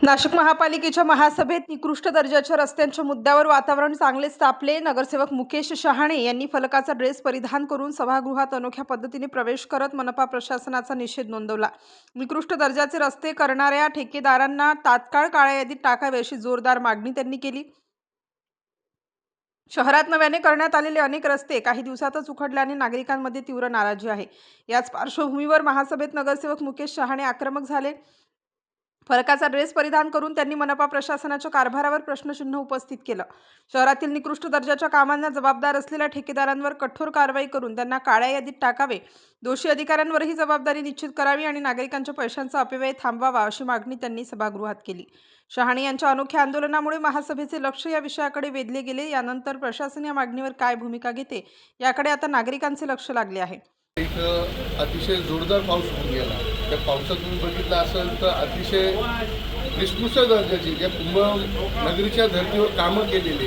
नाशिक महापालिकेच्या महासभेत निकृष्ट दर्जाच्या रस्त्यांच्या मुद्द्यावर वातावरण चांगलेच तापले। नगरसेवक मुकेश शहाणे यांनी फलकाचा ड्रेस परिधान करून सभागृहात अनोख्या पद्धतीने प्रवेश करत मनपा प्रशासनाचा निषेध नोंदवला। निकृष्ट दर्जाचे रस्ते करणाऱ्या ठेकेदारांना तात्काळ काळ्या यादीत टाकावे अशी जोरदार मागणी त्यांनी केली। शहरात नव्याने करण्यात आलेले अनेक रस्ते काही दिवसातच उखडल्याने नागरिकांमध्ये तीव्र नाराजी आहे। याच पार्श्वभूमीवर महासभेत नगरसेवक मुकेश शहाणे आक्रमक झाले। फरकाचा ड्रेस परिधान करून त्यांनी मनपा प्रशासनाच्या कारभारावर प्रश्नचिन्ह उपस्थित केलं। शहरातील निकृष्ट दर्जाच्या कामांना जबाबदार असलेल्या ठेकेदारांवर कठोर कारवाई करून त्यांना काळ्या यादीत टाकावे, दोषी अधिकाऱ्यांवरही जबाबदारी निश्चित करावी आणि नागरिकांच्या पैशांचा अपव्यय थांबवावा अशी मागणी त्यांनी सभागृहात केली। शहाणे यांच्या अनोख्या आंदोलनामुळे महासभेचे लक्ष या विषयाकडे वेधले गेले। यानंतर प्रशासन या मागणीवर काय भूमिका घेते याकडे आता नागरिकांचे लक्ष लागले आहे। एक अतिशय जोरदार पाऊस होऊन गेला। त्या पावसात तुम्ही बघितलं असेल तर अतिशय निकृष्ट दर्जाची ज्या कुंभनगरीच्या धर्तीवर कामं केलेली,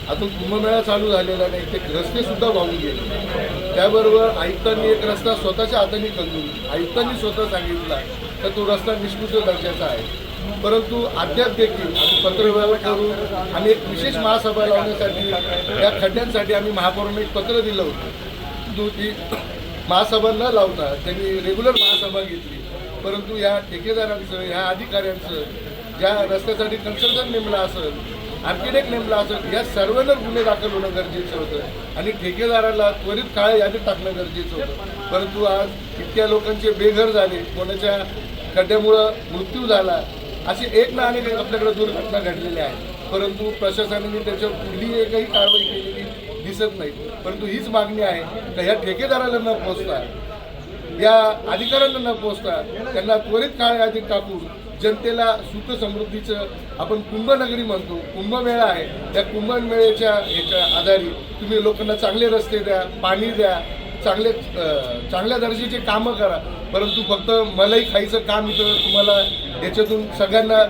अजून कुंभमेळा चालू झालेला नाही, ते रस्ते सुद्धा वाहून गेले। त्याबरोबर आयुक्तांनी एक रस्ता स्वतःच्या हाताने खंदून आयुक्तांनी स्वतः सांगितला तर तो रस्ता निकृष्ट दर्जाचा आहे। परंतु अद्याप देखील आम्ही पत्रव्यवहार करून आम्ही एक विशेष महासभा लावण्यासाठी या खड्ड्यांसाठी आम्ही महापौरांना एक पत्र दिलं होतं। ती महासभा न लावता त्यांनी रेग्युलर महासभा घेतली, परंतु या ठेकेदारांचं, या अधिकाऱ्यांचं, ज्या रस्त्यासाठी कन्सल्टंट नेमला असेल, आर्किटेक्ट नेमला असेल, या सर्वांना गुन्हे दाखल होणं गरजेचं होतं आणि ठेकेदाराला त्वरित काळ्या यादीत टाकणं गरजेचं होतं। परंतु आज इतक्या लोकांचे बेघर झाले, कोणाच्या खड्ड्यामुळं मृत्यू झाला, असे एक ना अनेक आपल्याकडे दुर्घटना घडलेल्या आहेत, परंतु प्रशासनाने त्याच्यावर कुठलीही एकही कारवाई केलेली दिसत नाही। परंतु हीच मागणी आहे की ह्या ठेकेदाराला न पोचता, या अधिकाऱ्यांना न पोचता त्यांना त्वरित काळ्या यादीत टाकून जनतेला सुख समृद्धीचं, आपण कुंभनगरी म्हणतो, कुंभमेळा आहे, त्या कुंभमेळ्याच्या ह्याच्या आधारे तुम्ही लोकांना चांगले रस्ते द्या, पाणी द्या, चांगल्या दर्जाचे कामं करा। परंतु फक्त मलाई खायचं काम इथं तुम्हाला याच्यातून सगळ्यांना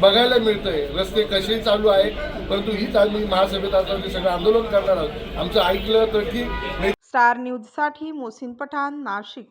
बघायला मिळतंय। रस्ते कसेही चालू आहे, परंतु हीच आम्ही महासभेत आता सगळं आंदोलन करणार आहोत। आमचं ऐकलं तर ठीक नाही। स्टार न्यूज साठी मोहसिन पठाण, नाशिक।